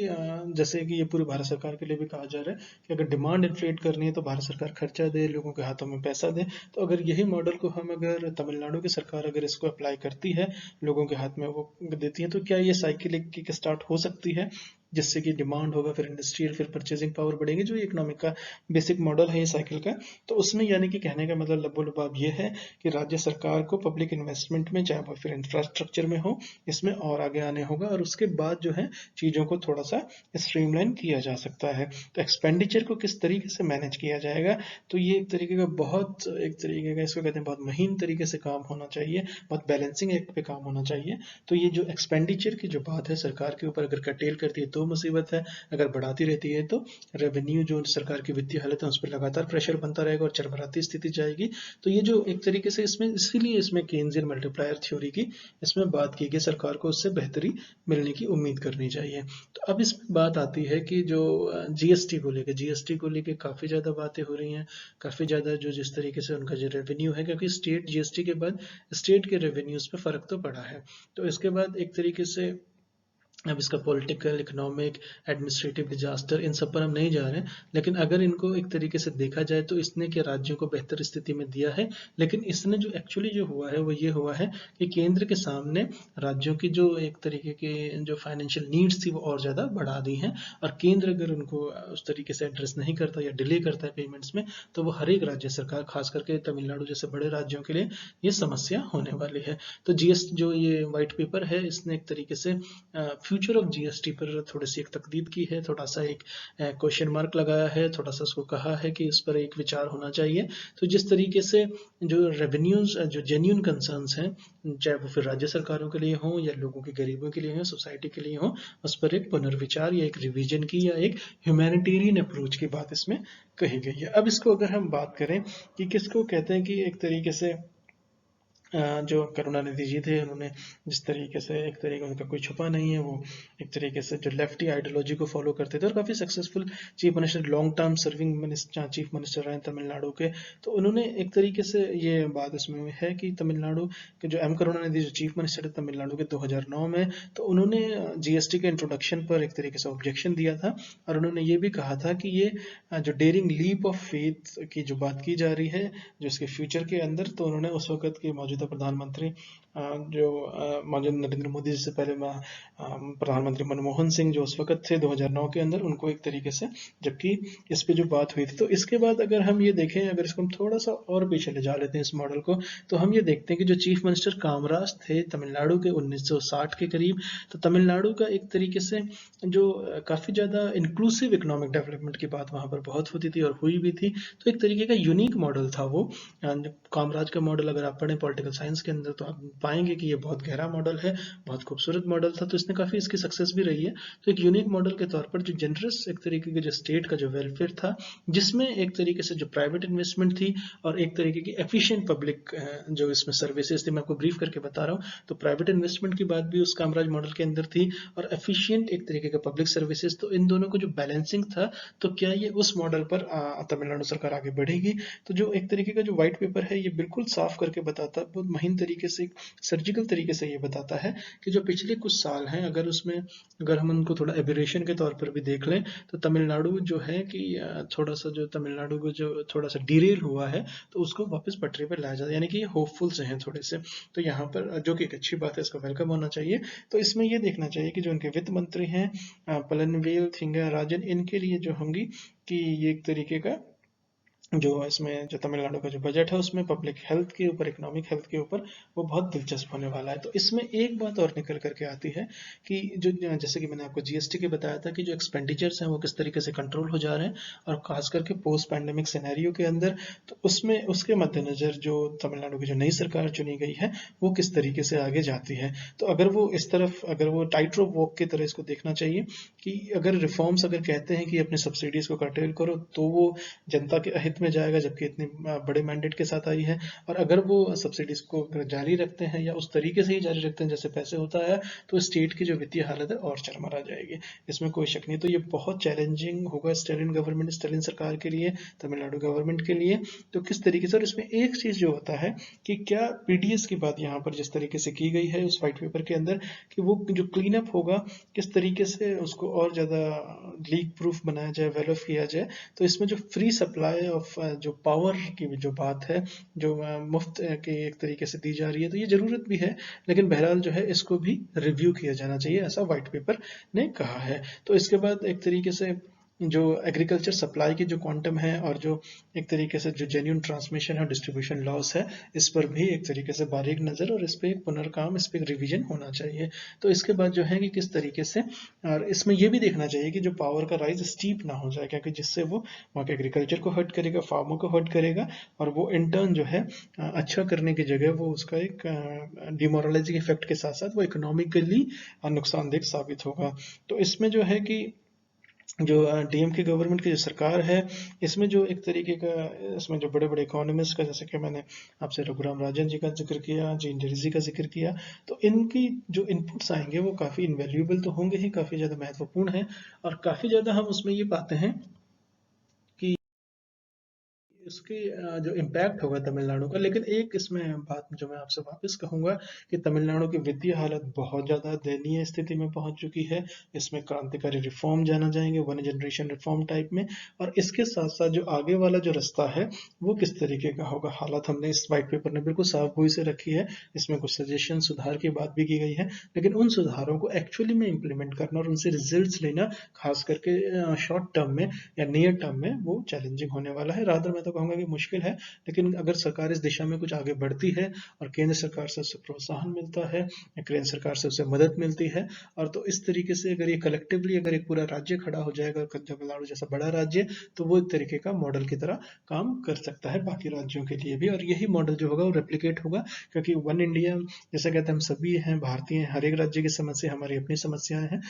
जैसे कि ये पूरी भारत सरकार के लिए भी कहा जा रहा है कि अगर डिमांड इन्फ्लेट करनी है तो भारत सरकार खर्चा दे, लोगों के हाथों में पैसा दे। तो अगर यही मॉडल को हम अगर तमिलनाडु की सरकार अगर इसको अप्लाई करती है, लोगों के हाथ में वो देती है, तो क्या ये साइकिल एक स्टार्ट हो सकती है, जिससे कि डिमांड होगा, फिर इंडस्ट्रियल, फिर परचेजिंग पावर बढ़ेगी, जो इकोनॉमिक का बेसिक मॉडल है ये साइकिल का। तो उसमें यानी कि कहने का मतलब लबो-लबाब ये है कि राज्य सरकार को पब्लिक इन्वेस्टमेंट में, चाहे वो फिर इंफ्रास्ट्रक्चर में हो, इसमें और आगे आने होगा, और उसके बाद जो है चीज़ों को थोड़ा सा स्ट्रीमलाइन किया जा सकता है। तो एक्सपेंडिचर को किस तरीके से मैनेज किया जाएगा, तो ये एक तरीके का इसको कहते हैं बहुत महीन तरीके से काम होना चाहिए, बहुत बैलेंसिंग एक्ट पे काम होना चाहिए। तो ये जो एक्सपेंडिचर की जो बात है सरकार के ऊपर, अगर कर्टेल करती है तो मुसीबत है, अगर बढ़ाती रहती है तो रेवेन्यू, जो सरकार की वित्तीय हालत है, उस पर लगातार प्रेशर बनता रहेगा और चरमराती स्थिति जाएगी। तो ये जो एक तरीके से इसमें, इसीलिए इसमें केन्जियन मल्टीप्लायर थ्योरी की इसमें बात की कि सरकार को उससे बेहतरी मिलने की उम्मीद करनी चाहिए। तो अब इसमें बात आती है कि जो जीएसटी को लेके काफ़ी ज़्यादा बातें हो रही हैं, काफ़ी ज़्यादा जो जिस तरीके से उनका जो रेवेन्यू है, क्योंकि स्टेट जीएसटी के बाद स्टेट के रेवेन्यूज़ पे फ़र्क तो पड़ा है। तो इसके बाद एक तरीके से अब इसका पॉलिटिकल, इकोनॉमिक, एडमिनिस्ट्रेटिव डिजास्टर, इन सब पर हम नहीं जा रहे हैं, लेकिन अगर इनको एक तरीके से देखा जाए तो इसने क्या राज्यों को बेहतर स्थिति में दिया है, लेकिन इसने जो एक्चुअली जो हुआ है वो ये हुआ है कि केंद्र के सामने राज्यों की जो एक तरीके के जो फाइनेंशियल नीड्स थी वो और ज़्यादा बढ़ा दी हैं, और केंद्र अगर उनको उस तरीके से एड्रेस नहीं करता या डिले करता है पेमेंट्स में, तो वो हर एक राज्य सरकार, खास करके तमिलनाडु जैसे बड़े राज्यों के लिए ये समस्या होने वाली है। तो जीएस जो ये व्हाइट पेपर है, इसने एक तरीके से फ्यूचर ऑफ जीएसटी पर थोड़ी सी एक तकदीद की है, थोड़ा सा एक क्वेश्चन मार्क लगाया है, थोड़ा सा उसको कहा है कि इस पर एक विचार होना चाहिए। तो जिस तरीके से जो रेवेन्यूज, जो जेन्यून कंसर्न्स हैं, चाहे वो फिर राज्य सरकारों के लिए हों या लोगों के, गरीबों के लिए हों, सोसाइटी के लिए हों, उस पर एक पुनर्विचार या एक रिवीजन की या एक ह्यूमैनिटेरियन अप्रोच की बात इसमें कही गई है। अब इसको अगर हम बात करें कि किसको कहते हैं कि एक तरीके से जो करुणानिधि जी थे, उन्होंने जिस तरीके से, एक तरीके उनका कोई छुपा नहीं है, वो एक तरीके से जो लेफ्टी आइडियोलॉजी को फॉलो करते थे और काफ़ी successful chief minister, long term serving chief minister रहे तमिलनाडु के। तो उन्होंने एक तरीके से ये बात इसमें है कि तमिलनाडु के जो करुणानिधि जो चीफ मिनिस्टर थे तमिलनाडु के 2009 में, तो उन्होंने जीएसटी के इंट्रोडक्शन पर एक तरीके से ऑब्जेक्शन दिया था, और उन्होंने ये भी कहा था कि ये जो डेयरिंग लीप ऑफ फेथ की जो बात की जा रही है जो इसके फ्यूचर के अंदर, तो उन्होंने उस वक्त के मौजूदा प्रधानमंत्री जो मौजूदा नरेंद्र मोदी जी से पहले प्रधानमंत्री मनमोहन सिंह जो उस वक्त थे 2009 के अंदर, उनको एक तरीके से, जबकि इस पे जो बात हुई थी, तो इसके बाद अगर हम ये देखें, अगर इसको हम थोड़ा सा और पीछे ले जा लेते हैं इस मॉडल को, तो हम ये देखते हैं कि जो चीफ मिनिस्टर कामराज थे तमिलनाडु के 1960 के करीब, तो तमिलनाडु का एक तरीके से जो काफ़ी ज़्यादा इंक्लूसिव इकोनॉमिक डेवलपमेंट की बात वहाँ पर बहुत होती थी और हुई भी थी। तो एक तरीके का यूनिक मॉडल था वो। कामराज का मॉडल अगर आप पढ़ें पॉलिटिकल साइंस के अंदर, तो आप पाएंगे कि ये बहुत गहरा मॉडल है, बहुत खूबसूरत मॉडल था, तो इसने काफ़ी इसकी सक्सेस भी रही है। तो एक यूनिक मॉडल के तौर पर जो जनरस एक तरीके के जो स्टेट का जो वेलफेयर था, जिसमें एक तरीके से जो प्राइवेट इन्वेस्टमेंट थी और एक तरीके की एफिशिएंट पब्लिक जो इसमें सर्विसेज थी, मैं आपको ब्रीफ करके बता रहा हूँ, तो प्राइवेट इन्वेस्टमेंट की बात भी उस कामराज मॉडल के अंदर थी और एफिशिएंट एक तरीके का पब्लिक सर्विसेज, तो इन दोनों को जो बैलेंसिंग था, तो क्या ये उस मॉडल पर तमिलनाडु सरकार आगे बढ़ेगी? तो जो एक तरीके का जो व्हाइट पेपर है, ये बिल्कुल साफ करके बहुत महीन तरीके से, सर्जिकल तरीके से ये बताता है कि जो पिछले कुछ साल हैं, अगर हम उनको थोड़ा एबरेशन के तौर पर भी देख लें, तो तमिलनाडु जो है कि थोड़ा सा जो तमिलनाडु को जो थोड़ा सा डिरेल हुआ है, तो उसको वापस पटरी पर लाया जाता है, यानी कि ये होपफुल से हैं थोड़े से। तो यहाँ पर जो कि एक अच्छी बात है, इसका वेलकम होना चाहिए। तो इसमें ये देखना चाहिए कि जो उनके वित्त मंत्री हैं पलनवेल थिंगाराजन, इनके लिए जो होंगी कि ये एक तरीके का जो इसमें जो तमिलनाडु का जो बजट है उसमें पब्लिक हेल्थ के ऊपर, इकोनॉमिक हेल्थ के ऊपर वो बहुत दिलचस्प होने वाला है। तो इसमें एक बात और निकल करके आती है कि जो जैसे कि मैंने आपको जीएसटी के बताया था कि जो एक्सपेंडिचर्स हैं वो किस तरीके से कंट्रोल हो जा रहे हैं, और खास करके पोस्ट पैंडेमिक सिनेरियो के अंदर, तो उसमें उसके मद्देनजर जो तमिलनाडु की जो नई सरकार चुनी गई है वो किस तरीके से आगे जाती है। तो अगर वो इस तरफ, अगर वो टाइट रोप वॉक की तरह इसको देखना चाहिए कि अगर रिफॉर्म्स अगर कहते हैं कि अपने सब्सिडीज को कर्टेल करो, तो वो जनता के हित में जाएगा, जबकि इतने बड़े मैंडेट के साथ आई है। और अगर वो सब्सिडीज को जारी रखते हैं या उस तरीके से ही जारी रखते हैं जैसे पैसे होता है, तो स्टेट की जो वित्तीय हालत है और चरमरा जाएगी, इसमें कोई शक नहीं। तो ये बहुत चैलेंजिंग होगा स्टालिन गवर्नमेंट, स्टालिन सरकार के लिए, तमिलनाडु गवर्नमेंट के लिए। तो किस तरीके से, और इसमें एक चीज जो होता है कि क्या पीडीएस की बात यहाँ पर जिस तरीके से की गई है उस व्हाइट पेपर के अंदर, कि वो जो क्लीन अप होगा किस तरीके से उसको और ज्यादा लीक प्रूफ बनाया जाए, वेल ऑफ किया जाए। तो इसमें जो फ्री सप्लाई ऑफ जो पावर की जो बात है, जो मुफ्त के एक तरीके से दी जा रही है, तो ये जरूरत भी है, लेकिन बहरहाल जो है इसको भी रिव्यू किया जाना चाहिए, ऐसा व्हाइट पेपर ने कहा है। तो इसके बाद एक तरीके से जो एग्रीकल्चर सप्लाई की जो क्वांटम है, और जो एक तरीके से जो जेन्युइन ट्रांसमिशन और डिस्ट्रीब्यूशन लॉस है, इस पर भी एक तरीके से बारीक नज़र, और इस पर एक पुनर्काम, इस पर रिवीजन होना चाहिए। तो इसके बाद जो है कि किस तरीके से, और इसमें यह भी देखना चाहिए कि जो पावर का राइज स्टीप ना हो जाए, क्योंकि जिससे वो वहाँ के एग्रीकल्चर को हर्ट करेगा, फार्मों को हर्ट करेगा, और वो इन टर्न जो है अच्छा करने की जगह वो उसका एक डिमोरलाइजिंग इफेक्ट के साथ साथ वो इकोनॉमिकली नुकसानदेह साबित होगा। तो इसमें जो है कि जो डीएमके गवर्नमेंट की जो सरकार है, इसमें जो एक तरीके का, इसमें जो बड़े बड़े इकोनॉमिस्ट का, जैसे कि मैंने आपसे रघुराम राजन जी का जिक्र किया, जीन जेरसी का जिक्र किया, तो इनकी जो इनपुट्स आएंगे वो काफ़ी इनवैल्यूएबल तो होंगे ही, काफ़ी ज़्यादा महत्वपूर्ण है, और काफ़ी ज़्यादा हम उसमें ये पाते हैं कि इसके जो इम्पैक्ट होगा तमिलनाडु का। लेकिन एक इसमें बात जो मैं आपसे वापस कहूँगा कि तमिलनाडु की वित्तीय हालत बहुत ज़्यादा दयनीय स्थिति में पहुंच चुकी है। इसमें क्रांतिकारी रिफॉर्म जाना जाएंगे, वन जनरेशन रिफॉर्म टाइप में, और इसके साथ साथ जो आगे वाला जो रास्ता है वो किस तरीके का होगा। हालत हमने इस वाइट पेपर ने बिल्कुल साफ गोई से रखी है, इसमें कुछ सजेशन सुधार की बात भी की गई है, लेकिन उन सुधारों को एक्चुअली में इम्प्लीमेंट करना और उनसे रिजल्ट लेना, खास करके शॉर्ट टर्म में या नियर टर्म में, वो चैलेंजिंग होने वाला है। रादर मैं तो कहूँगा कि मुश्किल है, लेकिन अगर सरकार इस दिशा में कुछ आगे बढ़ती है और केंद्र सरकार से उसे प्रोत्साहन मिलता है या केंद्र सरकार से उसे मदद मिलती है, और तो इस तरीके से अगर ये कलेक्टिवली, अगर एक पूरा राज्य खड़ा हो जाएगा, तमिलनाडु जैसा बड़ा राज्य, तो वो एक तरीके का मॉडल की तरह काम कर सकता है बाकी राज्यों के लिए भी, और यही मॉडल जो होगा वो रेप्लिकेट होगा, क्योंकि वन इंडिया जैसे कहते हैं, हम सभी हैं भारतीय हैं, हर एक राज्य की समस्या हमारी अपनी समस्याएं हैं,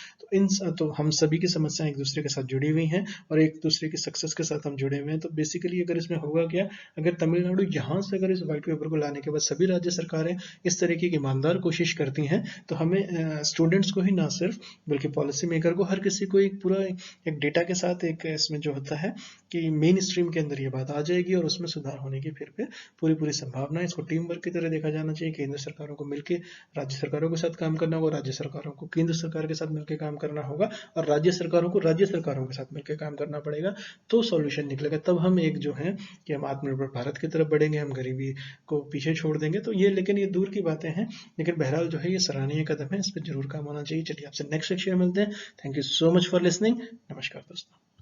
तो हम सभी की समस्याएं एक दूसरे के साथ जुड़ी हुई हैं, और एक दूसरे की सक्सेस के साथ हम जुड़े हुए हैं। तो बेसिकली अगर इसमें होगा क्या, अगर तमिलनाडु यहाँ से अगर इस व्हाइट पेपर को लाने के बाद सभी राज्य सरकारें इस तरीके की ईमानदार कोशिश करती हैं, तो हमें स्टूडेंट्स को ही ना सिर्फ, बल्कि पॉलिसी मेकर को, हर किसी को एक पूरा एक डेटा के साथ, एक इसमें जो होता है कि मेन स्ट्रीम के अंदर ये बात आ जाएगी, और उसमें सुधार होने की फिर पूरी पूरी संभावना है। इसको टीम वर्क की तरह देखा जाना चाहिए, केंद्र सरकारों को मिलकर राज्य सरकारों के साथ काम करना होगा, राज्य सरकारों को केंद्र सरकार के साथ मिलकर काम करना होगा, और राज्य सरकारों को राज्य सरकारों के साथ मिलकर काम करना पड़ेगा, तो सॉल्यूशन निकलेगा। तब हम एक जो है कि हम आत्मनिर्भर भारत की तरफ बढ़ेंगे, हम गरीबी को पीछे छोड़ देंगे। तो ये, लेकिन ये दूर की बातें हैं, लेकिन बहरहाल जो है ये सराहनीय कदम है, इस पर जरूर काम होना चाहिए। चलिए आपसे नेक्स्ट सेक्शन में मिलते हैं। Thank you so much for listening. नमस्कार दोस्तों।